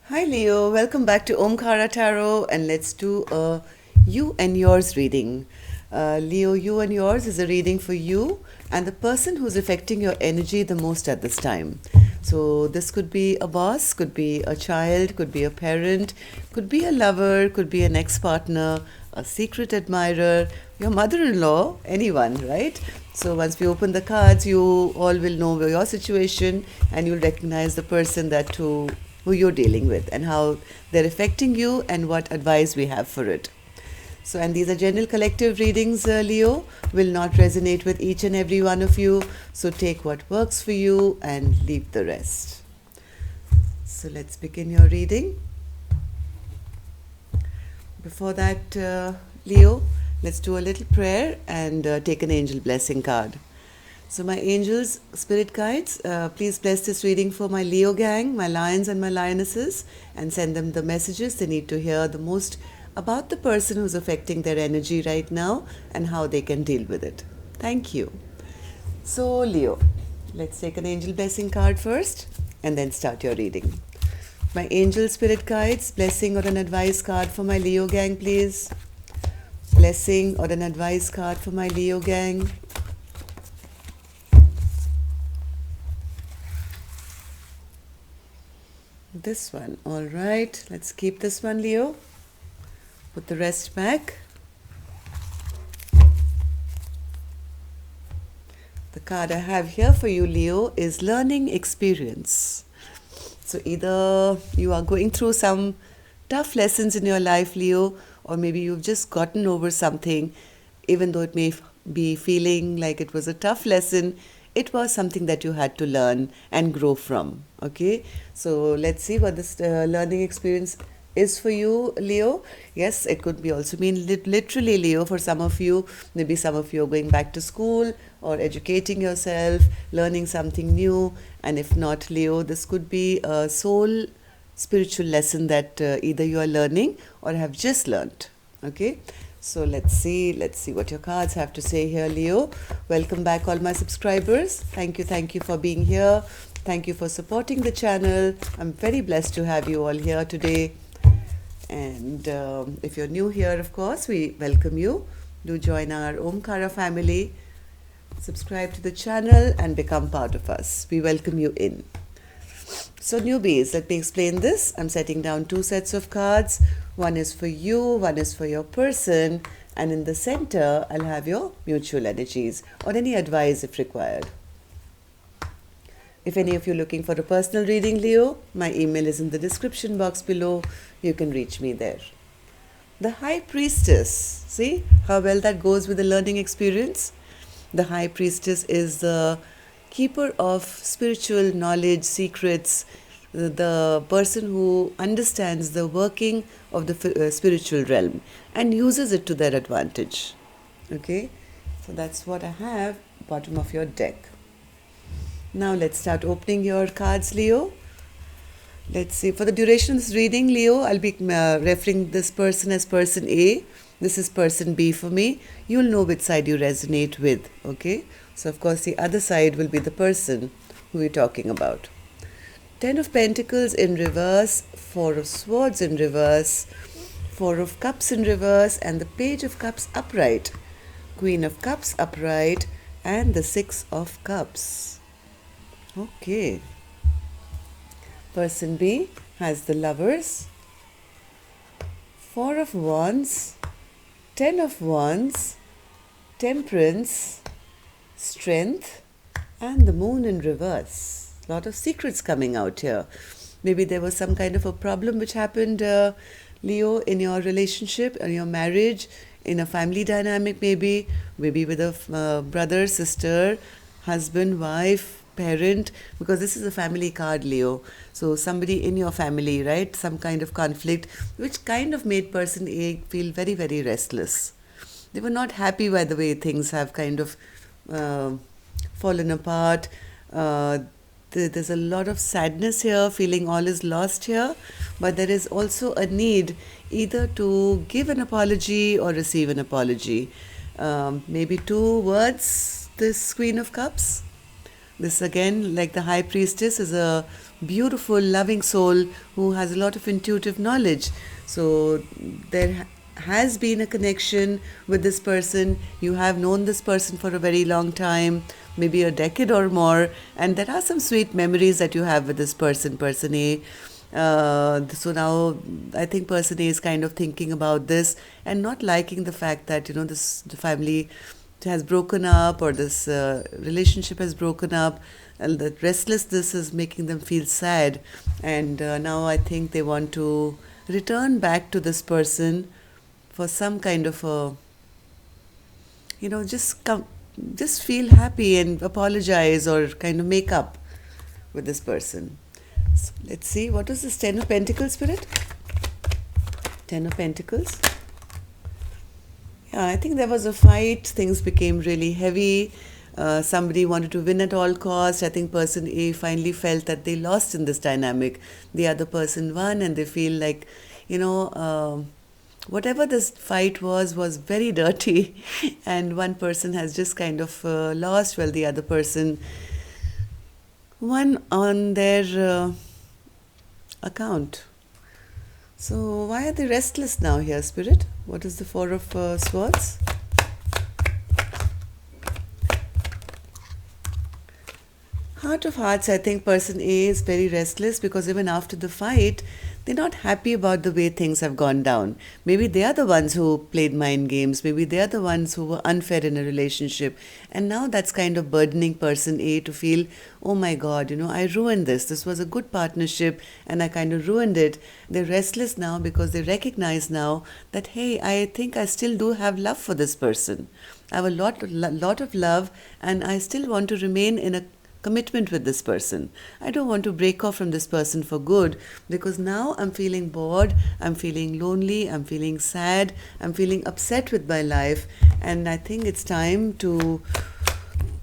Hi Leo, welcome back to Omkara Tarot and let's do a you and yours reading. Leo, you and yours is a reading for you and the person who's affecting your energy the most at this time. So this could be a boss, could be a child, could be a parent, could be a lover, could be an ex-partner, a secret admirer, your mother-in-law, anyone, right? So once we open the cards, you all will know your situation and you'll recognize the person that who you're dealing with and how they're affecting you and what advice we have for it. So, and these are general collective readings, Leo, will not resonate with each and every one of you. So, take what works for you and leave the rest. So, let's begin your reading. Before that, Leo, let's do a little prayer and take an angel blessing card. So, my angels, spirit guides, please bless this reading for my Leo gang, my lions and my lionesses, and send them the messages they need to hear the most about the person who's affecting their energy right now and how they can deal with it. Thank you. So, Leo, let's take an angel blessing card first and then start your reading. My angel spirit guides, blessing or an advice card for my Leo gang, please. Blessing or an advice card for my Leo gang. This one, all right. Let's keep this one, Leo. Put the rest back. The card I have here for you, Leo, is learning experience. So either you are going through some tough lessons in your life, Leo, or maybe you've just gotten over something, even though it may be feeling like it was a tough lesson, it was something that you had to learn and grow from. Okay, so let's see what this learning experience is for you, Leo. Yes, it could be also mean literally, Leo, for some of you. Maybe some of you are going back to school or educating yourself, learning something new. And if not, Leo, this could be a soul spiritual lesson that either you are learning or have just learned. Okay, so let's see what your cards have to say here, Leo. Welcome back, all my subscribers. Thank you for being here. Thank you for supporting the channel. I'm very blessed to have you all here today. And if you're new here, of course, we welcome you. Do join our Omkara family. Subscribe to the channel and become part of us. We welcome you in. So newbies, let me explain this. I'm setting down two sets of cards. One is for you, one is for your person. And in the center, I'll have your mutual energies or any advice if required. If any of you are looking for a personal reading, Leo, my email is in the description box below. You can reach me there. The High Priestess. See how well that goes with the learning experience? The High Priestess is the keeper of spiritual knowledge, secrets, the person who understands the working of the spiritual realm and uses it to their advantage. Okay, so that's what I have, bottom of your deck. Now let's start opening your cards, Leo. Let's see. For the duration of this reading, Leo, I'll be referring this person as person A. This is person B for me. You'll know which side you resonate with, okay? So, of course, the other side will be the person who we're talking about. 10 of Pentacles in reverse, 4 of Swords in reverse, 4 of Cups in reverse, and the Page of Cups upright. Queen of Cups upright, and the 6 of Cups. Okay. Person B has the Lovers, 4 of Wands, 10 of Wands, Temperance, Strength, and the Moon in reverse. A lot of secrets coming out here. Maybe there was some kind of a problem which happened, Leo, in your relationship, in your marriage, in a family dynamic maybe with a brother, sister, husband, wife, parent, because this is a family card, Leo. So somebody in your family, right? Some kind of conflict which kind of made person A feel very, very restless. They were not happy by the way things have kind of fallen apart. There's a lot of sadness here, feeling all is lost here, but there is also a need either to give an apology or receive an apology. Maybe two words, this Queen of Cups. This again, like the High Priestess, is a beautiful, loving soul who has a lot of intuitive knowledge. So there has been a connection with this person. You have known this person for a very long time, maybe a decade or more, and there are some sweet memories that you have with this person, person A. So now I think person A is kind of thinking about this and not liking the fact that this the family has broken up, or this relationship has broken up, and the restlessness is making them feel sad. And now I think they want to return back to this person for some kind of a, just feel happy and apologize or kind of make up with this person. So let's see, what was this Ten of Pentacles, Spirit? Ten of Pentacles. Yeah, I think there was a fight. Things became really heavy. Somebody wanted to win at all costs. I think person A finally felt that they lost in this dynamic. The other person won, and they feel like, whatever this fight was very dirty, and one person has just kind of lost, while the other person won on their account. So why are they restless now here, Spirit? What is the Four of Swords? Heart of Hearts, I think person A is very restless because even after the fight, they're not happy about the way things have gone down. Maybe they are the ones who played mind games. Maybe they are the ones who were unfair in a relationship. And now that's kind of burdening person A to feel, oh my God, I ruined this. This was a good partnership and I kind of ruined it. They're restless now because they recognize now that, hey, I think I still do have love for this person. I have a lot of love, and I still want to remain in a commitment with this person. I don't want to break off from this person for good, because now I'm feeling bored, I'm feeling lonely, I'm feeling sad, I'm feeling upset with my life, and I think it's time to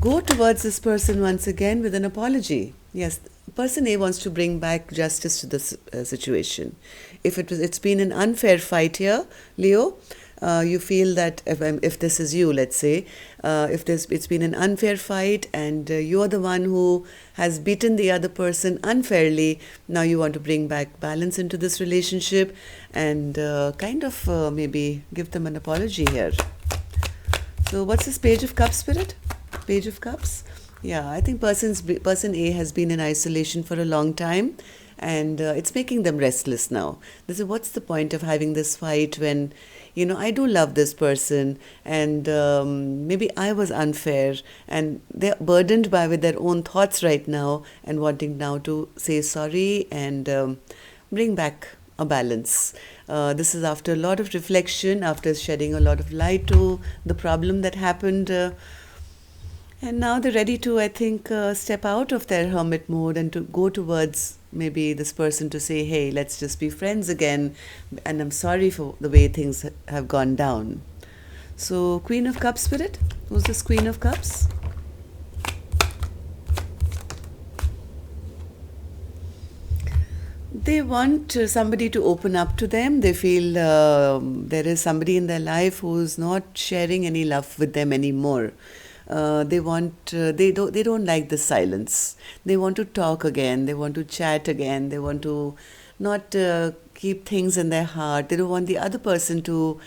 go towards this person once again with an apology. Yes, person A wants to bring back justice to this situation. If it's been an unfair fight here, Leo, you feel that if this is you, let's say, if it's been an unfair fight and you're the one who has beaten the other person unfairly, now you want to bring back balance into this relationship and kind of maybe give them an apology here. So what's this Page of Cups, Spirit? Page of Cups? Yeah, I think person A has been in isolation for a long time, and it's making them restless now. This is, what's the point of having this fight when, I do love this person, and maybe I was unfair, and they're burdened with their own thoughts right now and wanting now to say sorry and bring back a balance. This is after a lot of reflection, after shedding a lot of light to the problem that happened. And now they're ready to, I think, step out of their hermit mode and to go towards maybe this person to say, hey, let's just be friends again, and I'm sorry for the way things have gone down. So, Queen of Cups, Spirit? Who's this Queen of Cups? They want somebody to open up to them. They feel there is somebody in their life who's not sharing any love with them anymore. They don't like the silence. They want to talk again. They want to chat again. They want to not keep things in their heart. They don't want the other person to,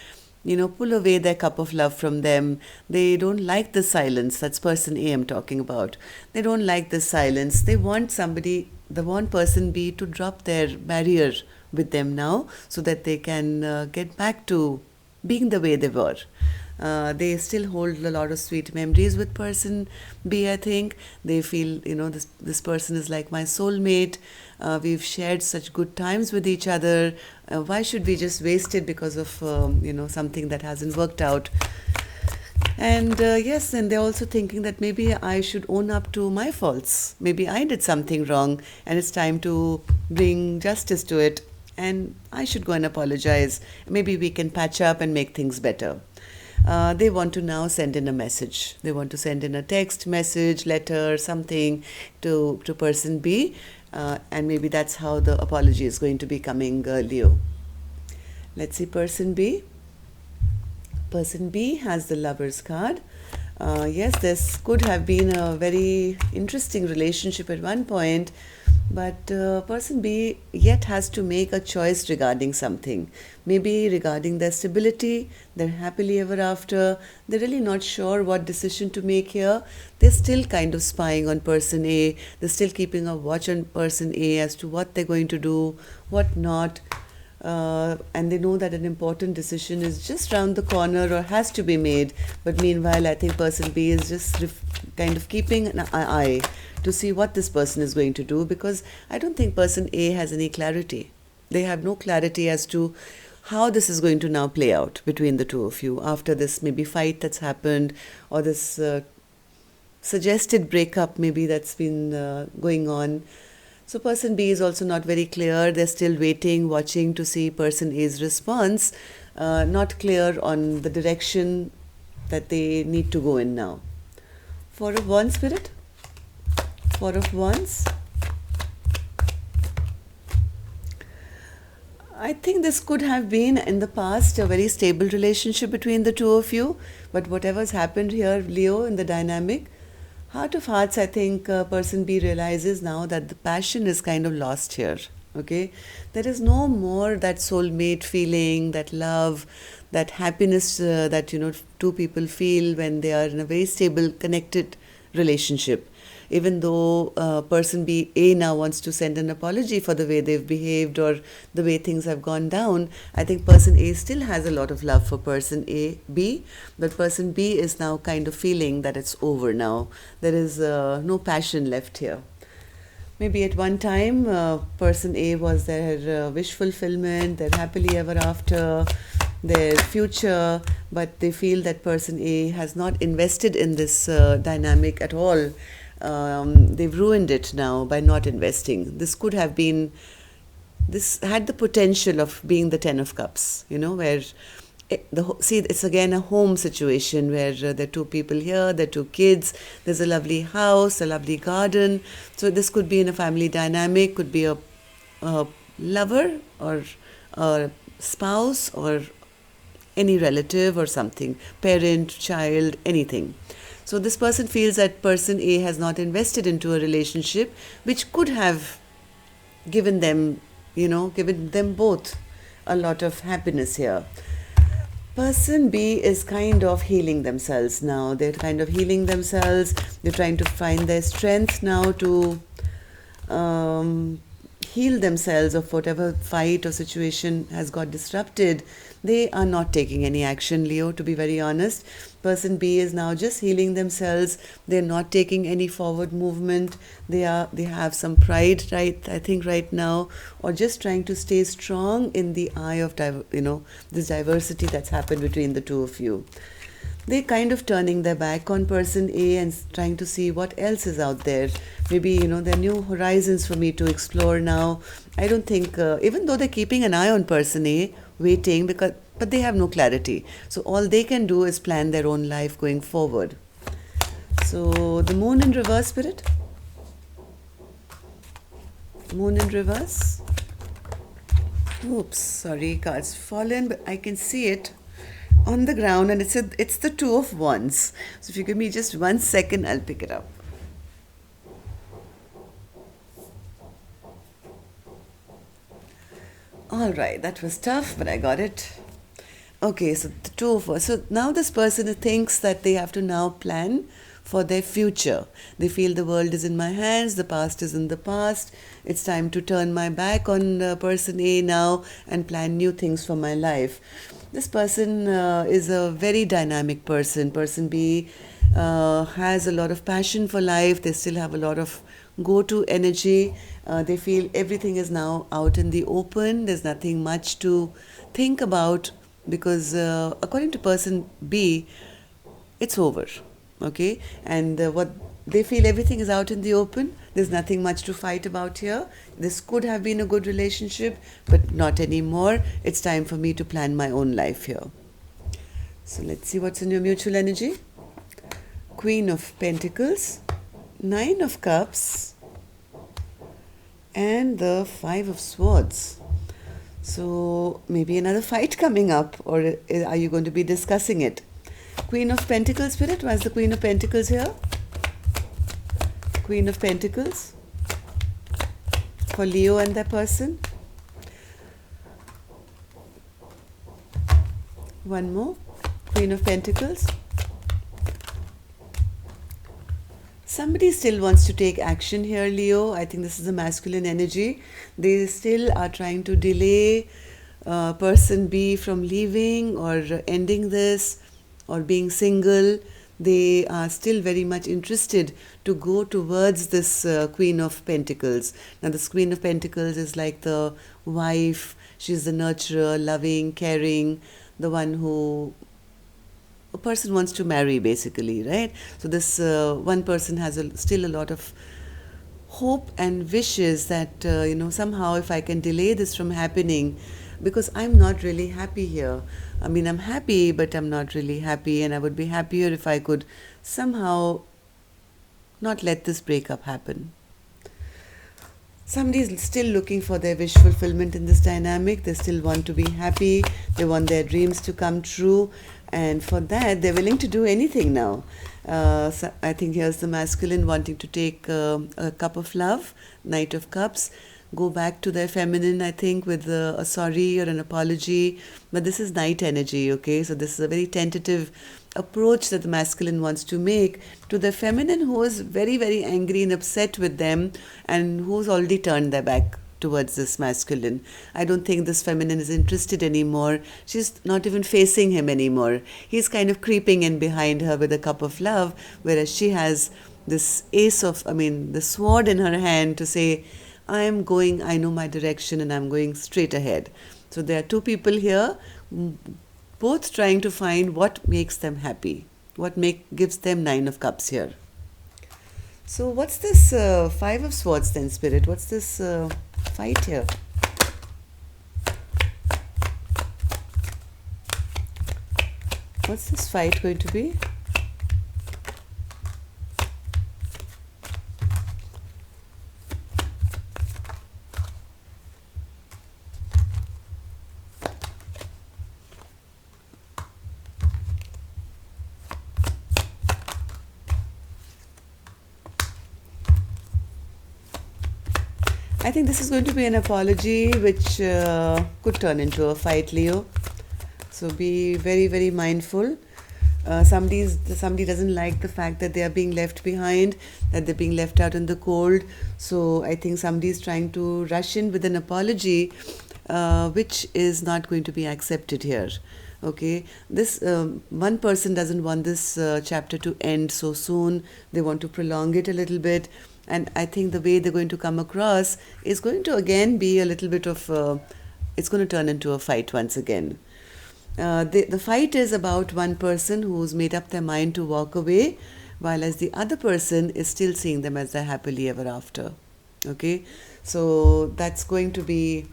pull away their cup of love from them. They don't like the silence. That's person A I'm talking about. They don't like the silence. They want person B to drop their barrier with them now, so that they can get back to being the way they were. They still hold a lot of sweet memories with person B, I think. They feel, this person is like my soulmate. We've shared such good times with each other. Why should we just waste it because of, something that hasn't worked out? And yes, and they're also thinking that maybe I should own up to my faults. Maybe I did something wrong and it's time to bring justice to it. And I should go and apologize. Maybe we can patch up and make things better. They want to now send in a message. They want to send in a text message, letter, something to person B. And maybe that's how the apology is going to be coming, Leo. Let's see person B. Person B has the Lover's card. Yes, this could have been a very interesting relationship at one point, But person B yet has to make a choice regarding something. Maybe regarding their stability, their happily ever after. They're really not sure what decision to make here. They're still kind of spying on person A. They're still keeping a watch on person A as to what they're going to do, what not. And they know that an important decision is just round the corner or has to be made. But meanwhile, I think person B is just kind of keeping an eye to see what this person is going to do, because I don't think person A has any clarity. They have no clarity as to how this is going to now play out between the two of you after this maybe fight that's happened, or this suggested breakup maybe that's been going on. So person B is also not very clear. They're still waiting, watching to see person A's response, not clear on the direction that they need to go in now. Four of Wands, Spirit. Four of Wands. I think this could have been in the past a very stable relationship between the two of you, but whatever's happened here, Leo, in the dynamic, heart of hearts, I think person B realizes now that the passion is kind of lost here. Okay, there is no more that soulmate feeling, that love, that happiness that two people feel when they are in a very stable, connected relationship. Even though person B, A, now wants to send an apology for the way they've behaved or the way things have gone down, I think person A still has a lot of love for person B, but person B is now kind of feeling that it's over now. There is no passion left here. Maybe at one time, person A was their wish fulfillment, their happily ever after, their future, but they feel that person A has not invested in this dynamic at all. They've ruined it now by not investing. This had the potential of being the Ten of Cups, where it's again a home situation where there are two people here, there are two kids, there's a lovely house, a lovely garden. So this could be in a family dynamic, could be a lover or a spouse or any relative or something, parent, child, anything. So this person feels that person A has not invested into a relationship which could have given them both a lot of happiness here. Person B is kind of healing themselves now. They're kind of healing themselves. They're trying to find their strength now to heal themselves of whatever fight or situation has got disrupted. They are not taking any action, Leo, to be very honest. Person B is now just healing themselves. They're not taking any forward movement. They have some pride, right? I think right now, or just trying to stay strong in the eye of this diversity that's happened between the two of you. They're kind of turning their back on person A and trying to see what else is out there. Maybe, there are new horizons for me to explore now. I don't think, even though they're keeping an eye on person A, waiting, but they have no clarity. So all they can do is plan their own life going forward. So the moon in reverse, Spirit. Moon in reverse. Oops, sorry, card's fallen, but I can see it on the ground, and it's the Two of Wands. So if you give me just 1 second, I'll pick it up. All right, that was tough, but I got it. Okay, so the two of us. So now this person thinks that they have to now plan for their future. They feel the world is in my hands, the past is in the past. It's time to turn my back on person A now and plan new things for my life. This person is a very dynamic person. Person B has a lot of passion for life. They still have a lot of go-to energy. They feel everything is now out in the open. There's nothing much to think about because according to person B, it's over. Okay, and what they feel everything is out in the open. There's nothing much to fight about here. This could have been a good relationship, but not anymore. It's time for me to plan my own life here. So let's see what's in your mutual energy. Queen of Pentacles, Nine of Cups, and the Five of Swords. So maybe another fight coming up, or are you going to be discussing it? Queen of Pentacles, Spirit. Why is the Queen of Pentacles here? Queen of Pentacles. for Leo and their person. One more. Queen of Pentacles. Somebody still wants to take action here, Leo. I think this is a masculine energy. They still are trying to delay person B from leaving or ending this or being single. They are still very much interested to go towards this Queen of Pentacles. Now, this Queen of Pentacles is like the wife. She's the nurturer, loving, caring, the one who a person wants to marry, basically, right? So this one person has still a lot of hope and wishes that somehow if I can delay this from happening, because I'm not really happy here. I mean, I'm happy, but I'm not really happy, and I would be happier if I could somehow not let this breakup happen. Somebody is still looking for their wish fulfillment in this dynamic. They still want to be happy. They want their dreams to come true. And for that, they're willing to do anything now. So I think here's the masculine wanting to take a cup of love, Knight of Cups, go back to their feminine, I think, with a sorry or an apology. But this is night energy, okay? So this is a very tentative approach that the masculine wants to make to the feminine, who is very, very angry and upset with them and who's already turned their back towards this masculine. I don't think this feminine is interested anymore. She's not even facing him anymore. He's kind of creeping in behind her with a cup of love, whereas she has this the sword in her hand to say, I know my direction and I'm going straight ahead. So there are two people here, both trying to find what makes them happy, gives them Nine of Cups here. So what's this Five of Swords then, Spirit? What's this fight here? What's this fight going to be? I think this is going to be an apology which could turn into a fight, Leo. So be very, very mindful. Somebody doesn't like the fact that they are being left behind, that they're being left out in the cold. So I think somebody is trying to rush in with an apology, which is not going to be accepted here. Okay, this one person doesn't want this chapter to end so soon. They want to prolong it a little bit. And I think the way they're going to come across is going to again be a little bit of, it's going to turn into a fight once again. The fight is about one person who's made up their mind to walk away, while as the other person is still seeing them as their happily ever after. Okay, so that's going to be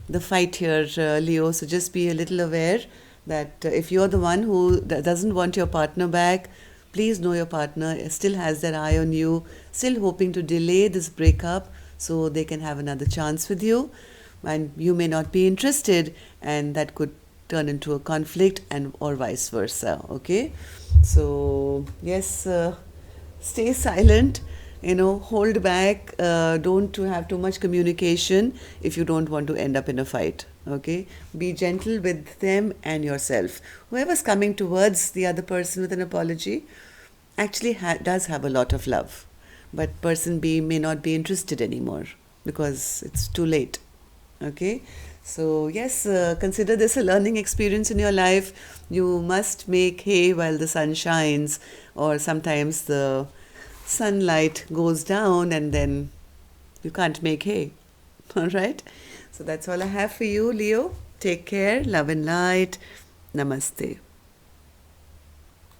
the fight here, Leo. So just be a little aware that if you're the one who doesn't want your partner back, please know your partner still has their eye on you, still hoping to delay this breakup so they can have another chance with you. And you may not be interested, and that could turn into a conflict and or vice versa. Okay, so yes, stay silent, hold back, don't have too much communication if you don't want to end up in a fight. Okay, be gentle with them and yourself. Whoever's coming towards the other person with an apology actually does have a lot of love, but person B may not be interested anymore because it's too late. Okay, so yes, consider this a learning experience in your life. You must make hay while the sun shines, or sometimes the sunlight goes down and then you can't make hay. All right, so that's all I have for you, Leo. Take care, love and light. Namaste.